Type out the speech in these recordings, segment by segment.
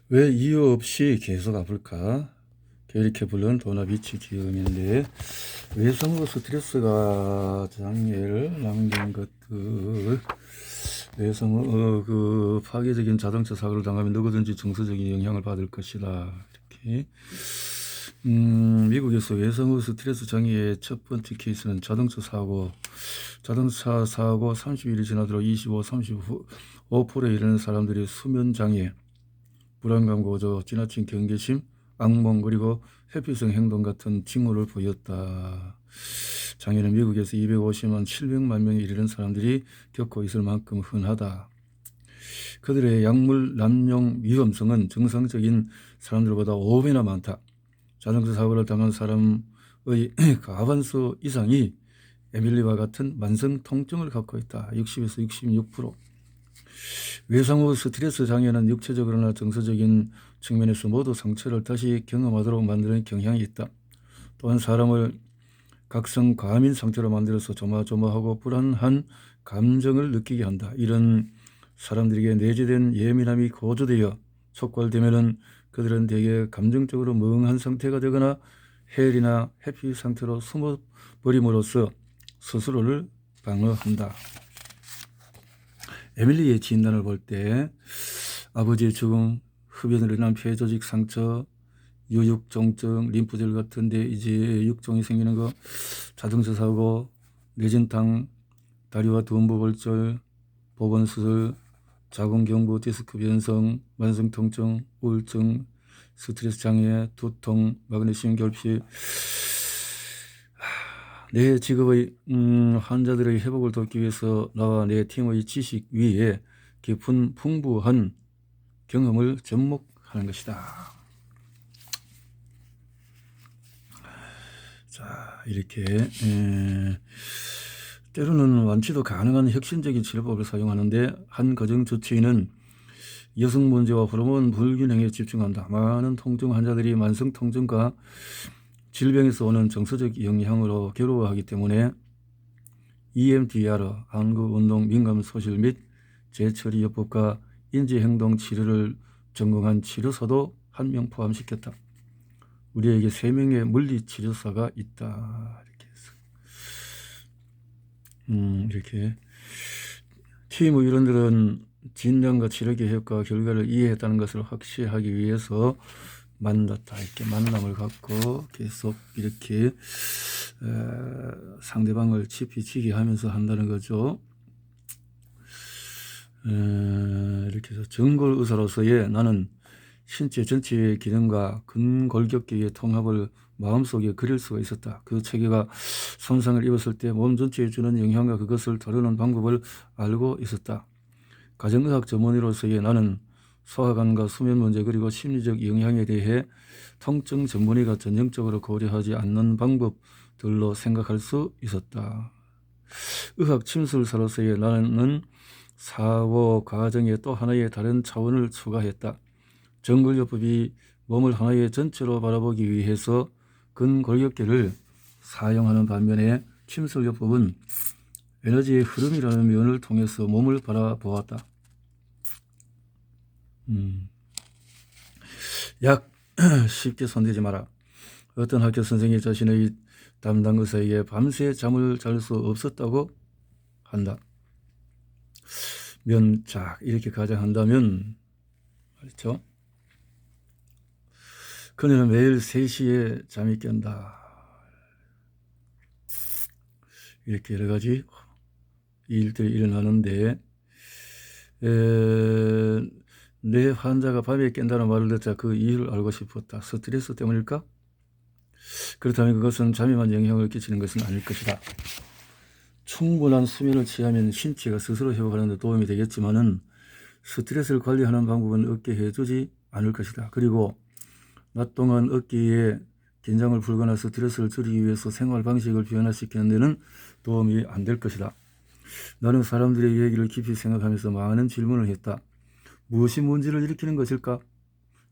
왜 이유 없이 계속 아플까? 이렇게 부른 도나비치 기음인데, 외상후 스트레스가 장애를 남긴 것들, 외상후 파괴적인 자동차 사고를 당하면 누구든지 정서적인 영향을 받을 것이다. 이렇게. 미국에서 외상후 스트레스 장애의 첫 번째 케이스는 자동차 사고 30일이 지나도록 35%에 이르는 사람들이 수면 장애, 불안감 고조, 지나친 경계심, 악몽, 그리고 회피성 행동 같은 징후를 보였다. 장애는 미국에서 250만 700만 명에 이르는 사람들이 겪고 있을 만큼 흔하다. 그들의 약물 남용 위험성은 정상적인 사람들보다 5배나 많다. 자동차 사고를 당한 사람의 과반수 이상이 에밀리와 같은 만성 통증을 갖고 있다. 60에서 66%. 외상후 스트레스 장애는 육체적으로나 정서적인 측면에서 모두 상처를 다시 경험하도록 만드는 경향이 있다. 또한 사람을 각성 과민 상태로 만들어서 조마조마하고 불안한 감정을 느끼게 한다. 이런 사람들에게 내재된 예민함이 고조되어 촉발되면은 그들은 대개 감정적으로 멍한 상태가 되거나 해열이나 회피 상태로 숨어버림으로써 스스로를 방어한다. 에밀리의 진단을 볼 때 아버지의 죽음, 흡연으로 인한 폐조직 상처, 유육종증, 림프절 같은데 이제 육종이 생기는 거, 자동차 사고, 뇌진탕, 다리와 둔부골절, 보건수술, 자궁경부 디스크 변성, 만성통증, 우울증, 스트레스 장애, 두통, 마그네슘 결핍. 내 직업의 환자들의 회복을 돕기 위해서 나와 내 팀의 지식 위에 깊은 풍부한 경험을 접목하는 것이다. 자, 이렇게 때로는 완치도 가능한 혁신적인 치료법을 사용하는데 한 가정주치의는 여성 문제와 호르몬 불균형에 집중한다. 많은 통증 환자들이 만성 통증과 질병에서 오는 정서적 영향으로 괴로워하기 때문에 EMDR, 안구운동 민감 소실 및 재처리 요법과 인지행동 치료를 전공한 치료사도 한 명 포함시켰다. 우리에게 3명의 물리치료사가 있다. 이렇게 팀의 위원들은 진단과 치료 계획과 결과를 이해했다는 것을 확실하기 위해서 만났다. 이렇게 만남을 갖고 계속 이렇게 상대방을 지피지게 하면서 한다는 거죠. 이렇게 해서 정골 의사로서의 나는 신체 전체의 기능과 근골격계의 통합을 마음속에 그릴 수가 있었다. 그 체계가 손상을 입었을 때 몸 전체에 주는 영향과 그것을 다루는 방법을 알고 있었다. 가정의학 전문의로서의 나는 소화관과 수면 문제 그리고 심리적 영향에 대해 통증 전문의가 전형적으로 고려하지 않는 방법들로 생각할 수 있었다. 의학 침술사로서의 나는 사고 과정에 또 하나의 다른 차원을 추가했다. 정골요법이 몸을 하나의 전체로 바라보기 위해서 근골격계를 사용하는 반면에 침술요법은 에너지의 흐름이라는 면을 통해서 몸을 바라보았다. 약 쉽게 손대지 마라. 어떤 학교 선생이 자신의 담당 의사에게 밤새 잠을 잘 수 없었다고 한다. 면작 이렇게 가정한다면 그렇죠? 그녀는 매일 3시에 잠이 깬다. 이렇게 여러 가지 일들이 일어나는데 내 환자가 밤에 깬다는 말을 듣자 그 이유를 알고 싶었다. 스트레스 때문일까? 그렇다면 그것은 잠에만 영향을 끼치는 것은 아닐 것이다. 충분한 수면을 취하면 신체가 스스로 회복하는 데 도움이 되겠지만은 스트레스를 관리하는 방법은 없게 해주지 않을 것이다. 그리고 낮 동안 어깨에 긴장을 풀거나 스트레스를 줄이기 위해서 생활 방식을 변화시키는 데는 도움이 안 될 것이다. 나는 사람들의 얘기를 깊이 생각하면서 많은 질문을 했다. 무엇이 문제를 일으키는 것일까?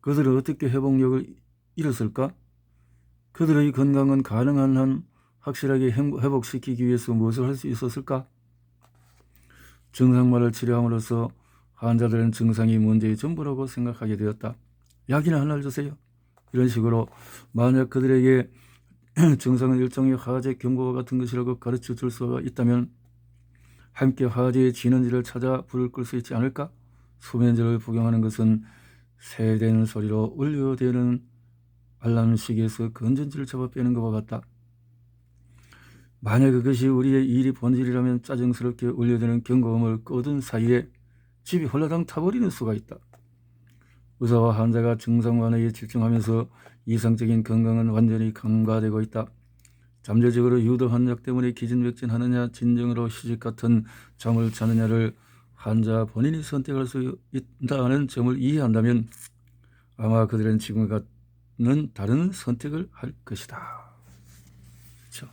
그들은 어떻게 회복력을 잃었을까? 그들의 건강은 가능한 한 확실하게 회복시키기 위해서 무엇을 할 수 있었을까? 증상만을 치료함으로써 환자들은 증상이 문제의 전부라고 생각하게 되었다. 약이나 하나를 주세요. 이런 식으로 만약 그들에게 증상은 일종의 화재 경보와 같은 것이라고 가르쳐 줄 수가 있다면 함께 화재의 진원지를 찾아 불을 끌 수 있지 않을까? 수면제를 복용하는 것은 새되는 소리로 울려대는 알람시계에서 건전지를 잡아 빼는 것과 같다. 만약 그것이 우리의 일이 본질이라면 짜증스럽게 울려대는 경고음을 꺼둔 사이에 집이 홀라당 타버리는 수가 있다. 의사와 환자가 증상 완화에 집중하면서 이상적인 건강은 완전히 간과되고 있다. 잠재적으로 유도한 약 때문에 기진맥진하느냐 진정으로 휴식 같은 잠을 자느냐를 환자 본인이 선택할 수 있다는 점을 이해한다면 아마 그들은 지금과는 다른 선택을 할 것이다. 그렇죠?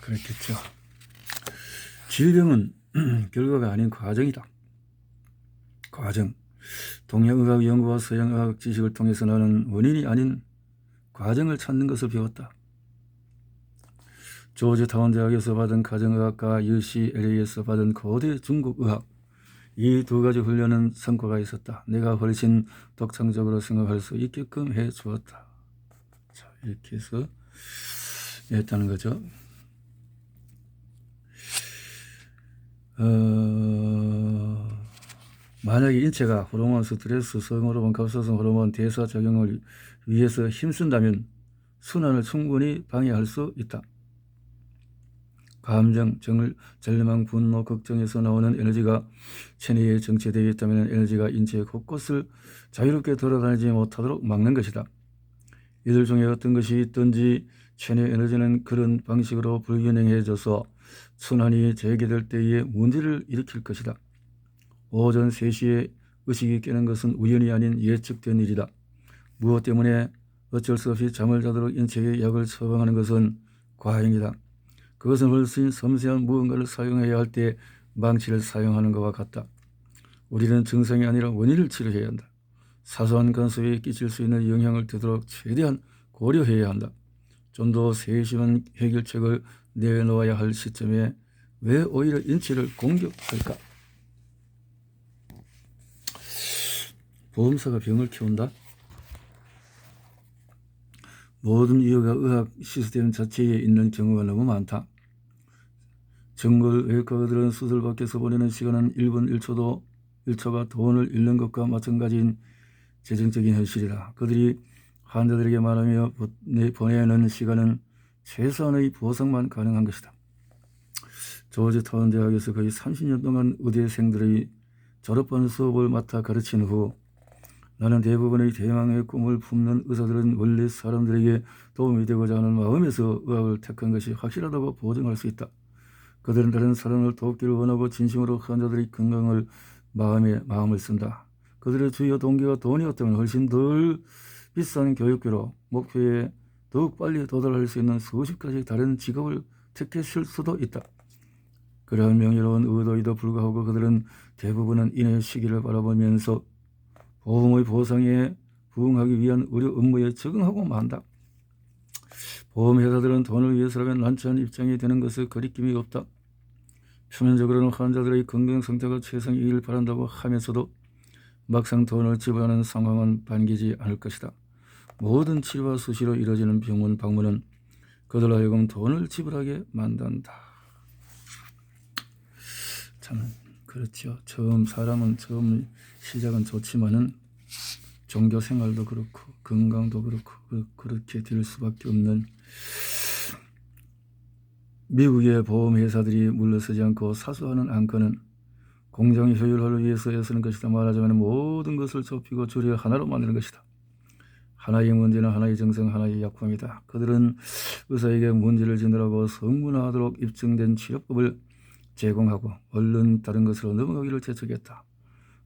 그렇겠죠. 질병은 결과가 아닌 과정이다. 과정. 동양의학 연구와 서양의학 지식을 통해서 나는 원인이 아닌 과정을 찾는 것을 배웠다. 조지타운 대학에서 받은 가정의학과 UCLA에서 받은 고대 중국의학, 이 두 가지 훈련은 성과가 있었다. 내가 훨씬 독창적으로 생각할 수 있게끔 해주었다. 자, 이렇게 해서 했다는 거죠. 만약에 인체가 호르몬, 스트레스, 성호르몬, 갑상선 호르몬 대사 작용을 위해서 힘쓴다면 순환을 충분히 방해할 수 있다. 감정, 절망, 분노, 걱정에서 나오는 에너지가 체내에 정체되어 있다면 에너지가 인체의 곳곳을 자유롭게 돌아다니지 못하도록 막는 것이다. 이들 중에 어떤 것이 있든지 체내 에너지는 그런 방식으로 불균형해져서 순환이 재개될 때에 문제를 일으킬 것이다. 오전 3시에 의식이 깨는 것은 우연이 아닌 예측된 일이다. 무엇 때문에 어쩔 수 없이 잠을 자도록 인체에 약을 처방하는 것은 과잉이다. 그것은 훨씬 섬세한 무언가를 사용해야 할 때 망치를 사용하는 것과 같다. 우리는 증상이 아니라 원인을 치료해야 한다. 사소한 간섭에 끼칠 수 있는 영향을 되도록 최대한 고려해야 한다. 좀 더 세심한 해결책을 내놓아야 할 시점에 왜 오히려 인체를 공격할까? 보험사가 병을 키운다? 모든 이유가 의학 시스템 자체에 있는 경우가 너무 많다. 정글 외과의들은 수술 밖에서 보내는 시간은 1분 1초가 돈을 잃는 것과 마찬가지인 재정적인 현실이다. 그들이 환자들에게 말하며 보내는 시간은 최소한의 보상만 가능한 것이다. 조지타운 대학에서 거의 30년 동안 의대생들의 졸업반 수업을 맡아 가르친 후 나는 대부분의 대망의 꿈을 품는 의사들은 원래 사람들에게 도움이 되고자 하는 마음에서 의학을 택한 것이 확실하다고 보증할 수 있다. 그들은 다른 사람을 돕기를 원하고 진심으로 환자들의 건강을 마음을 쓴다. 그들의 주요 동기가 돈이었다면 훨씬 덜 비싼 교육비로 목표에 더욱 빨리 도달할 수 있는 수십 가지 다른 직업을 택했을 수도 있다. 그러한 명예로운 의도에도 불구하고 그들은 대부분은 인의 시기를 바라보면서 보험의 보상에 부응하기 위한 의료 업무에 적응하고 만다. 보험회사들은 돈을 위해서라면 난처한 입장이 되는 것을 거리낌이 없다. 표면적으로는 환자들의 건강 상태가 최상이길 바란다고 하면서도 막상 돈을 지불하는 상황은 반기지 않을 것이다. 모든 치료와 수시로 이루어지는 병원 방문은 그들로 하여금 돈을 지불하게 만든다. 참 그렇죠. 사람은 처음 시작은 좋지만은 종교 생활도 그렇고 건강도 그렇고 그렇게 될 수밖에 없는, 미국의 보험회사들이 물러서지 않고 사수하는 안건은 공정 효율화를 위해서 애쓰는 것이다. 말하자면 모든 것을 좁히고 줄여 하나로 만드는 것이다. 하나의 문제는 하나의 증상, 하나의 약품이다. 그들은 의사에게 문제를 지느라고 성문화하도록 입증된 치료법을 제공하고 얼른 다른 것으로 넘어가기를 재촉했다.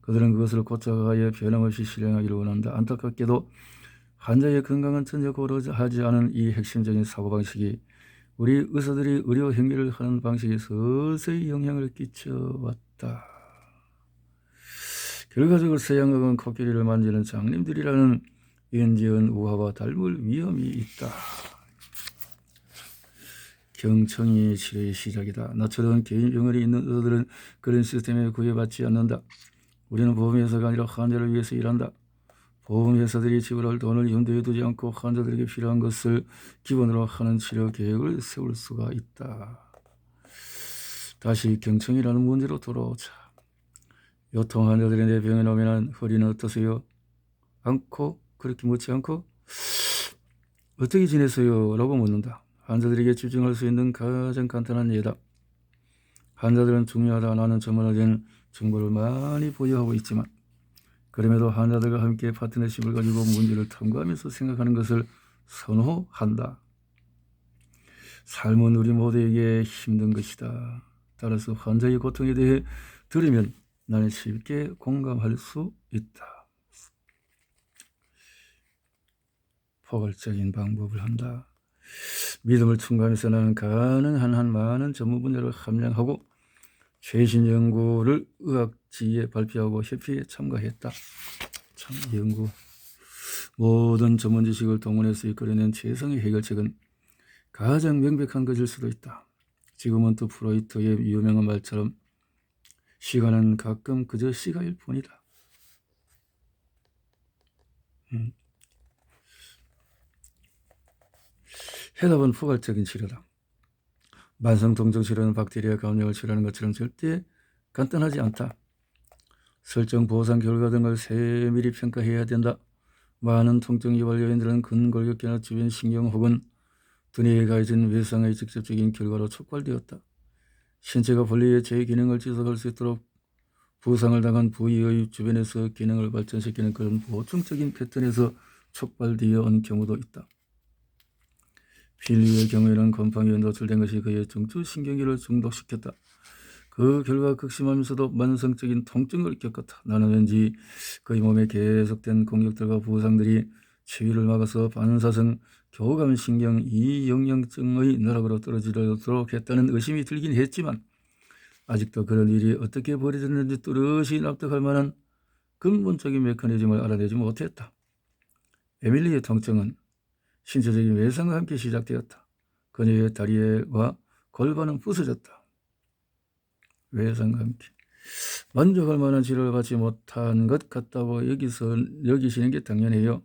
그들은 그것을 고쳐가야 변함없이 실행하기를 원한다. 안타깝게도 환자의 건강은 전혀 고려하지 않은 이 핵심적인 사고방식이 우리 의사들이 의료 행위를 하는 방식에 서서히 영향을 끼쳐왔다. 결과적으로 서양의학은 코끼리를 만지는 장님들이라는 인지은 우화와 닮을 위험이 있다. 경청이 치료의 시작이다. 나처럼 개인 병원이 있는 의사들은 그런 시스템에 구애받지 않는다. 우리는 보험회사가 아니라 환자를 위해서 일한다. 보험회사들이 지불할 돈을 염두에 두지 않고 환자들에게 필요한 것을 기본으로 하는 치료 계획을 세울 수가 있다. 다시 경청이라는 문제로 돌아오자. 요통 환자들이 내 병에 오면 허리는 어떠세요? 않고 그렇게 묻지 않고 어떻게 지내세요? 라고 묻는다. 환자들에게 집중할 수 있는 가장 간단한 예다. 환자들은 중요하다. 나는 전문화된 정보를 많이 보유하고 있지만 그럼에도 환자들과 함께 파트너십을 가지고 문제를 탐구하면서 생각하는 것을 선호한다. 삶은 우리 모두에게 힘든 것이다. 따라서 환자의 고통에 대해 들으면 나는 쉽게 공감할 수 있다. 포괄적인 방법을 한다. 믿음을 충고하면서 나는 가능한 한 많은 전문 분야를 함량하고 최신 연구를 의학지에 발표하고 협회에 참가했다. 참 연구. 모든 전문 지식을 동원해서 이끌어낸 최상의 해결책은 가장 명백한 것일 수도 있다. 지금은 또 프로이트의 유명한 말처럼 시간은 가끔 그저 시간일 뿐이다. 해답은 포괄적인 치료다. 만성통증 치료는 박테리아 감염을 치료하는 것처럼 절대 간단하지 않다. 설정 보상 결과 등을 세밀히 평가해야 된다. 많은 통증 유발 요인들은 근골격계나 주변 신경 혹은 두뇌에 가해진 외상의 직접적인 결과로 촉발되었다. 신체가 본래의 제 기능을 지속할 수 있도록 부상을 당한 부위의 주변에서 기능을 발전시키는 그런 보충적인 패턴에서 촉발되어 온 경우도 있다. 필리의 경우에는 곰팡이에 노출된 것이 그의 중추신경계를 중독시켰다. 그 결과 극심하면서도 만성적인 통증을 겪었다. 나는 왠지 그의 몸에 계속된 공격들과 부상들이 치유를 막아서 반사성 교감신경 이영양증의 누락으로 떨어지도록 했다는 의심이 들긴 했지만 아직도 그런 일이 어떻게 벌어졌는지 뚜렷이 납득할 만한 근본적인 메커니즘을 알아내지 못했다. 에밀리의 통증은 신체적인 외상과 함께 시작되었다. 그녀의 다리와 골반은 부서졌다. 외상과 함께. 만족할 만한 치료를 받지 못한 것 같다고 여기시는 게 당연해요.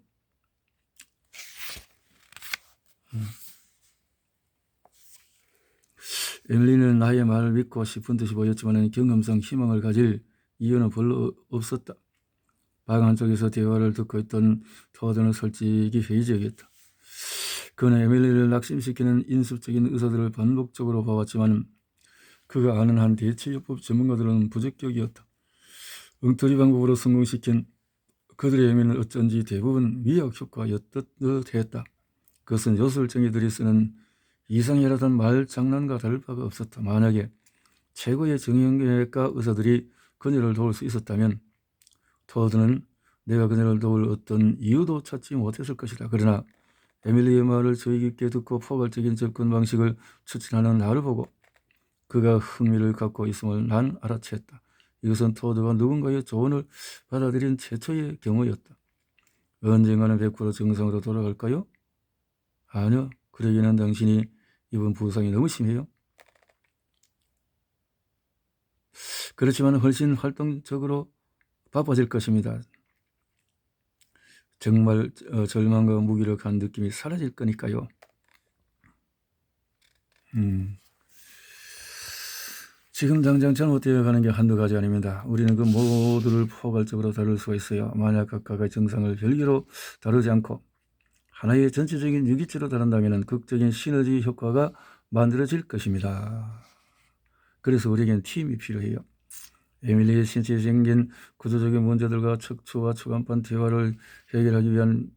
에밀리는 나의 말을 믿고 싶은 듯이 보였지만 경험상 희망을 가질 이유는 별로 없었다. 방 안쪽에서 대화를 듣고 있던 토드는 솔직히 회의적이었다. 그는 에밀리를 낙심시키는 인습적인 의사들을 반복적으로 봐왔지만 그가 아는 한 대체요법 전문가들은 부적격이었다. 엉터리 방법으로 성공시킨 그들의 행위는 어쩐지 대부분 위약 효과였듯했다. 그것은 요술쟁이들이 쓰는 이상이라던 말장난과 다를 바가 없었다. 만약에 최고의 정형외과 의사들이 그녀를 도울 수 있었다면 토드는 내가 그녀를 도울 어떤 이유도 찾지 못했을 것이다. 그러나 에밀리의 말을 주의 깊게 듣고 포괄적인 접근 방식을 추진하는 나를 보고 그가 흥미를 갖고 있음을 난 알아챘다. 이것은 토드가 누군가의 조언을 받아들인 최초의 경우였다. 언젠가는 100% 정상으로 돌아갈까요? 아니요. 그러기에는 당신이 입은 부상이 너무 심해요. 그렇지만 훨씬 활동적으로 바빠질 것입니다. 정말 절망과 무기력한 느낌이 사라질 거니까요. 지금 당장 잘못되어 가는 게 한두 가지 아닙니다. 우리는 그 모두를 포괄적으로 다룰 수가 있어요. 만약 각각의 증상을 별개로 다루지 않고 하나의 전체적인 유기체로 다룬다면 극적인 시너지 효과가 만들어질 것입니다. 그래서 우리에겐 팀이 필요해요. 에밀리의 신체에 생긴 구조적인 문제들과 척추와 추간판 대화를 해결하기 위한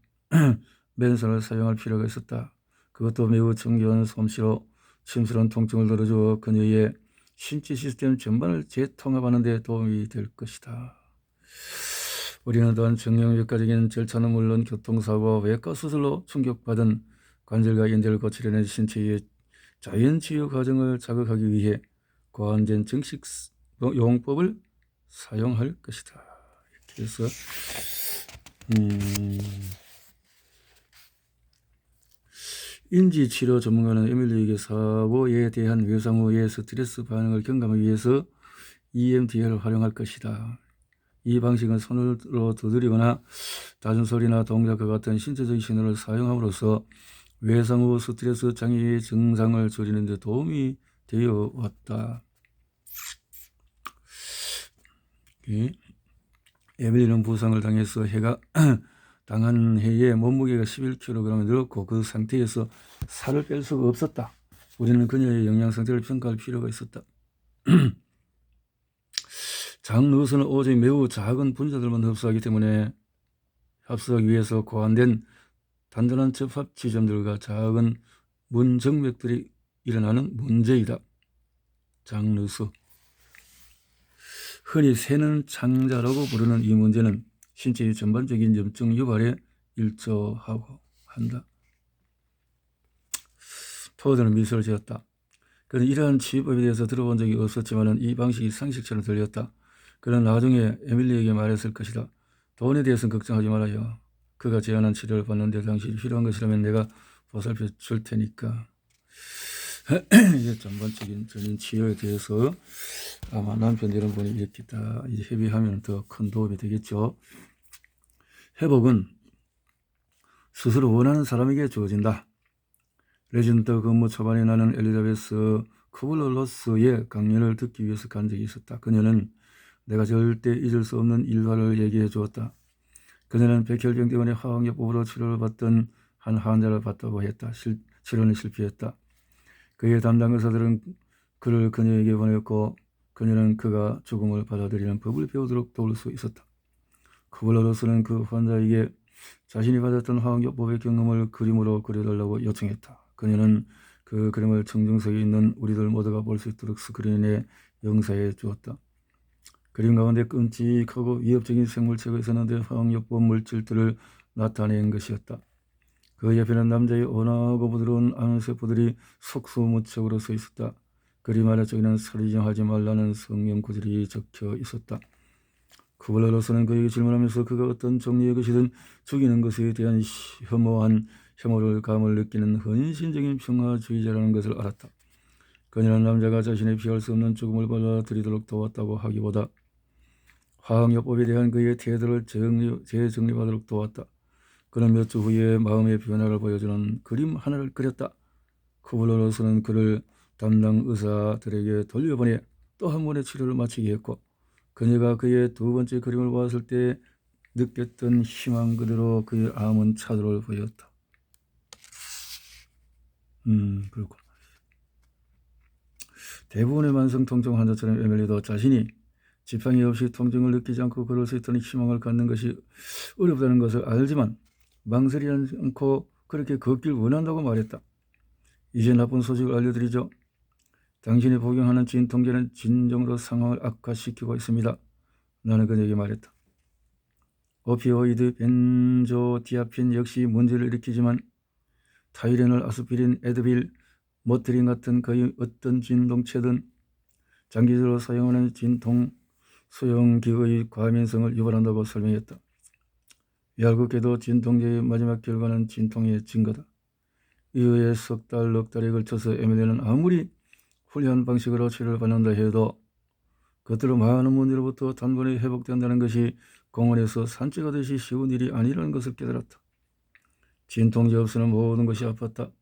맨손을 사용할 필요가 있었다. 그것도 매우 정교한 솜씨로 침스러운 통증을 덜어주어 그녀의 신체 시스템 전반을 재통합하는 데 도움이 될 것이다. 우리는 또한 정형외과적인 절차는 물론 교통사고와 외과 수술로 충격받은 관절과 인대를 고치려는 신체의 자연치유 과정을 자극하기 위해 고안된 정식 용법을 사용할 것이다. 이렇게 해서 인지치료 전문가는 에밀리에게 사고에 대한 외상 후의 스트레스 반응을 경감하기 위해서 EMDR을 활용할 것이다. 이 방식은 손으로 두드리거나 낮은 소리나 동작과 같은 신체적 신호를 사용함으로써 외상 후 스트레스 장애의 증상을 줄이는 데 도움이 되어 왔다. 에밀리는 부상을 당해서 당한 해에 몸무게가 11kg이 늘었고 그 상태에서 살을 뺄 수가 없었다. 우리는 그녀의 영양 상태를 평가할 필요가 있었다. 장누수는 오직 매우 작은 분자들만 흡수하기 위해서 고안된 단단한 접합 지점들과 작은 문정맥들이 일어나는 문제이다. 장누수. 흔히 새는 창자라고 부르는 이 문제는 신체의 전반적인 염증 유발에 일조하고 한다. 토드는 미소를 지었다. 그는 이러한 치유법에 대해서 들어본 적이 없었지만 이 방식이 상식처럼 들렸다. 그는 나중에 에밀리에게 말했을 것이다. 돈에 대해서는 걱정하지 말아요. 그가 제안한 치료를 받는데 당신이 필요한 것이라면 내가 보살펴 줄 테니까. 이제 전반적인 전인 치료에 대해서 아마 남편 여러분이 이렇게 다 이제 협의하면 더 큰 도움이 되겠죠. 회복은 스스로 원하는 사람에게 주어진다. 레전드 근무 초반에 나는 엘리자베스 쿠블러-로스의 강연을 듣기 위해서 간 적이 있었다. 그녀는 내가 절대 잊을 수 없는 일화를 얘기해 주었다. 그녀는 백혈병 때문에 화학요법으로 치료를 받던 한 환자를 봤다고 했다. 치료는 실패했다. 그의 담당 의사들은 그를 그녀에게 보냈고 그녀는 그가 죽음을 받아들이는 법을 배우도록 도울 수 있었다. 쿠블러-로스는 그 환자에게 자신이 받았던 화학요법의 경험을 그림으로 그려달라고 요청했다. 그녀는 그 그림을 청중석에 있는 우리들 모두가 볼 수 있도록 스크린에 영상해 주었다. 그림 가운데 끔찍하고 위협적인 생물체가 있었는데 화학요법 물질들을 나타낸 것이었다. 그 옆에는 남자의 온화하고 부드러운 암세포들이 속수무책으로 서 있었다. 그림 아래쪽에는 살인하지 말라는 성명 구절이 적혀 있었다. 쿠블러-로스는 그에게 질문하면서 그가 어떤 종류의 것이든 죽이는 것에 대한 혐오를 감을 느끼는 헌신적인 평화주의자라는 것을 알았다. 그녀는 남자가 자신의 피할 수 없는 죽음을 받아들이도록 도왔다고 하기보다 화학요법에 대한 그의 태도를 재정립하도록 도왔다. 그는 몇 주 후에 마음의 변화를 보여주는 그림 하나를 그렸다. 쿠블러-로스는 그를 담당 의사들에게 돌려보내 또 한 번의 치료를 마치게 했고 그녀가 그의 두 번째 그림을 보았을 때 느꼈던 희망 그대로 그의 암은 차도를 보였다. 그렇군. 대부분의 만성 통증 환자처럼 에밀리도 자신이 지팡이 없이 통증을 느끼지 않고 걸을 수 있다는 희망을 갖는 것이 어렵다는 것을 알지만 망설이지 않고 그렇게 걷길 원한다고 말했다. 이제 나쁜 소식을 알려드리죠. 당신이 복용하는 진통제는 진정으로 상황을 악화시키고 있습니다. 나는 그에게 말했다. 오피오이드, 벤조디아핀 역시 문제를 일으키지만 타이레놀, 아스피린, 에드빌, 모트린 같은 거의 어떤 진통제든 장기적으로 사용하는 진통 수용기의 과민성을 유발한다고 설명했다. 얄궂게도 진통제의 마지막 결과는 진통의 증가다. 이후에 석 달, 넉 달에 걸쳐서 에밀리는 아무리 훌륭한 방식으로 치료를 받는다 해도 겉으로 많은 문제로부터 단번에 회복된다는 것이 공원에서 산책하듯이 쉬운 일이 아니라는 것을 깨달았다. 진통제 없이는 모든 것이 아팠다.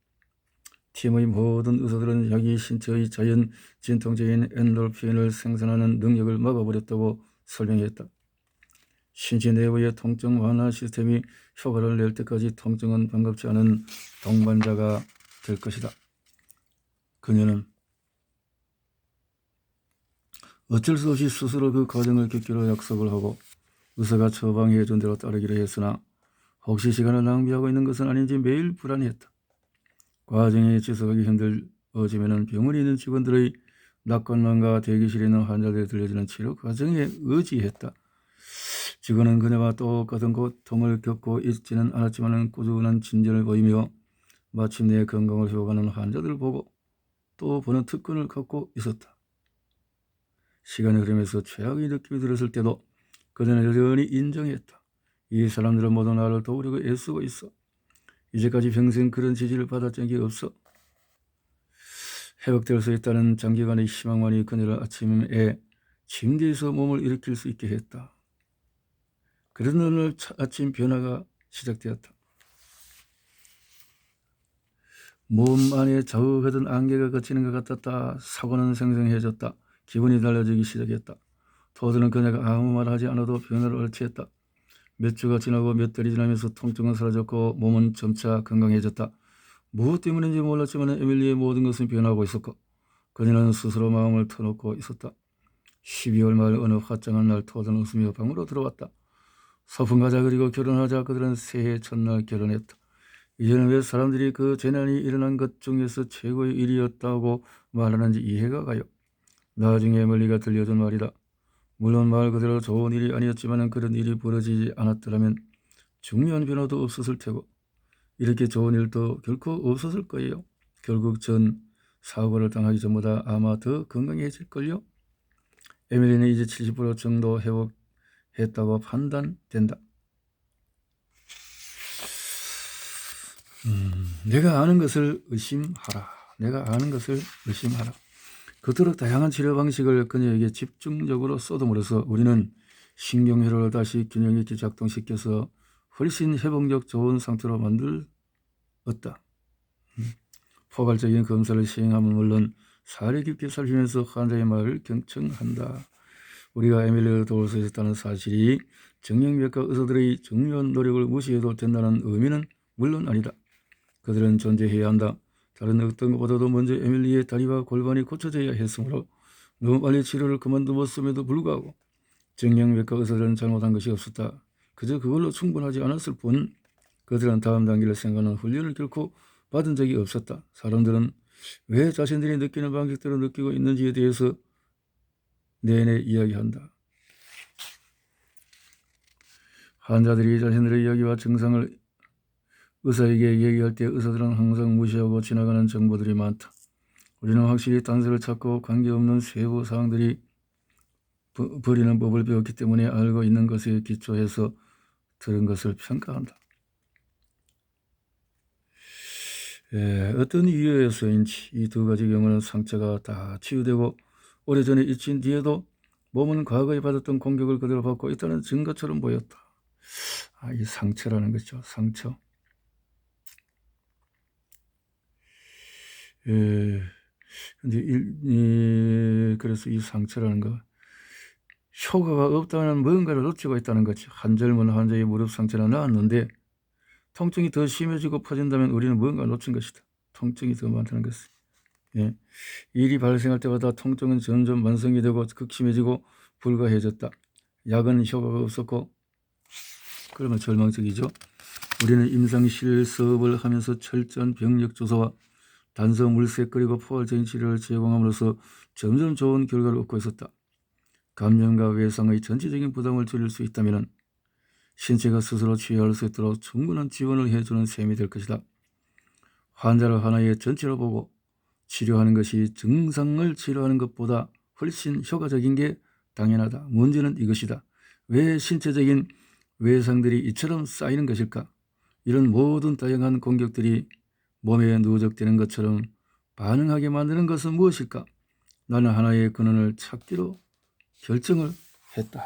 팀의 모든 의사들은 자기 신체의 자연 진통제인 엔돌핀을 생산하는 능력을 막아버렸다고 설명했다. 신체 내부의 통증 완화 시스템이 효과를 낼 때까지 통증은 반갑지 않은 동반자가 될 것이다. 그녀는 어쩔 수 없이 스스로 그 과정을 겪기로 약속을 하고 의사가 처방해 준 대로 따르기로 했으나 혹시 시간을 낭비하고 있는 것은 아닌지 매일 불안했다. 과정에 지속하기 힘들어지면 병원에 있는 직원들의 낙관만과 대기실에 있는 환자들이 들려주는 치료 과정에 의지했다. 직원은 그녀와 똑같은 고통을 겪고 있지는 않았지만 꾸준한 진전을 보이며 마침내 건강을 회복하는 환자들을 보고 또 보는 특권을 갖고 있었다. 시간이 흐르면서 최악의 느낌이 들었을 때도 그녀는 여전히 인정했다. 이 사람들은 모두 나를 도우려고 애쓰고 있어. 이제까지 평생 그런 지지를 받았던 적이 없어. 회복될 수 있다는 장기간의 희망만이 그녀를 아침에 침대에서 몸을 일으킬 수 있게 했다. 그런 오늘 아침 변화가 시작되었다. 몸 안에 자욱하던 안개가 걷히는 것 같았다. 사고는 생생해졌다. 기분이 달라지기 시작했다. 토드는 그녀가 아무 말 하지 않아도 변화를 얼치했다. 몇 주가 지나고 몇 달이 지나면서 통증은 사라졌고 몸은 점차 건강해졌다. 무엇 때문인지 몰랐지만 에밀리의 모든 것은 변하고 있었고 그녀는 스스로 마음을 터놓고 있었다. 12월 말 어느 화창한 날 토드는 웃으며 방으로 들어왔다. 소풍가자 그리고 결혼하자. 그들은 새해 첫날 결혼했다. 이제는 왜 사람들이 그 재난이 일어난 것 중에서 최고의 일이었다고 말하는지 이해가 가요. 나중에 에밀리가 들려준 말이다. 물론 말 그대로 좋은 일이 아니었지만 그런 일이 벌어지지 않았더라면 중요한 변화도 없었을 테고 이렇게 좋은 일도 결코 없었을 거예요. 결국 전 사고를 당하기 전보다 아마 더 건강해질걸요. 에밀리는 이제 70% 정도 회복했다고 판단된다. 내가 아는 것을 의심하라. 내가 아는 것을 의심하라. 그토록 다양한 치료 방식을 그녀에게 집중적으로 쏟음으로써 우리는 신경회로를 다시 균형 있게 작동시켜서 훨씬 회복력 좋은 상태로 만들었다. 포괄적인 검사를 시행하면 물론 사례 깊게 살피면서 환자의 말을 경청한다. 우리가 에밀리를 도울 수 있었다는 사실이 정형외과 의사들의 중요한 노력을 무시해도 된다는 의미는 물론 아니다. 그들은 존재해야 한다. 다른 어떤 것보다도 먼저 에밀리의 다리와 골반이 고쳐져야 했으므로 너무 빨리 치료를 그만두었음에도 불구하고 정형외과 의사들은 잘못한 것이 없었다. 그저 그걸로 충분하지 않았을 뿐 그들은 다음 단계를 생각하는 훈련을 결코 받은 적이 없었다. 사람들은 왜 자신들이 느끼는 방식대로 느끼고 있는지에 대해서 내내 이야기한다. 환자들이 자신들의 이야기와 증상을 의사에게 얘기할 때 의사들은 항상 무시하고 지나가는 정보들이 많다. 우리는 확실히 단서를 찾고 관계없는 세부 사항들이 버리는 법을 배웠기 때문에 알고 있는 것에 기초해서 들은 것을 평가한다. 어떤 이유에서인지 이 두 가지 경우는 상처가 다 치유되고 오래전에 잊힌 뒤에도 몸은 과거에 받았던 공격을 그대로 받고 있다는 증거처럼 보였다. 이 상처라는 거죠. 상처. 근데 그래서 이 상처라는 거 효과가 없다는 뭔가를 놓치고 있다는 거지. 한 젊은 환자의 무릎 상처는 나았는데 통증이 더 심해지고 퍼진다면 우리는 뭔가 놓친 것이다. 통증이 더 많다는 것은. 일이 발생할 때마다 통증은 점점 만성이 되고 극심해지고 불가해졌다. 약은 효과가 없었고 그러면 절망적이죠. 우리는 임상실습을 하면서 철저한 병력 조사와 단서 물색 그리고 포괄적인 치료를 제공함으로써 점점 좋은 결과를 얻고 있었다. 감염과 외상의 전체적인 부담을 줄일 수 있다면 신체가 스스로 치유할 수 있도록 충분한 지원을 해주는 셈이 될 것이다. 환자를 하나의 전체로 보고 치료하는 것이 증상을 치료하는 것보다 훨씬 효과적인 게 당연하다. 문제는 이것이다. 왜 신체적인 외상들이 이처럼 쌓이는 것일까? 이런 모든 다양한 공격들이 몸에 누적되는 것처럼 반응하게 만드는 것은 무엇일까? 나는 하나의 근원을 찾기로 결정을 했다.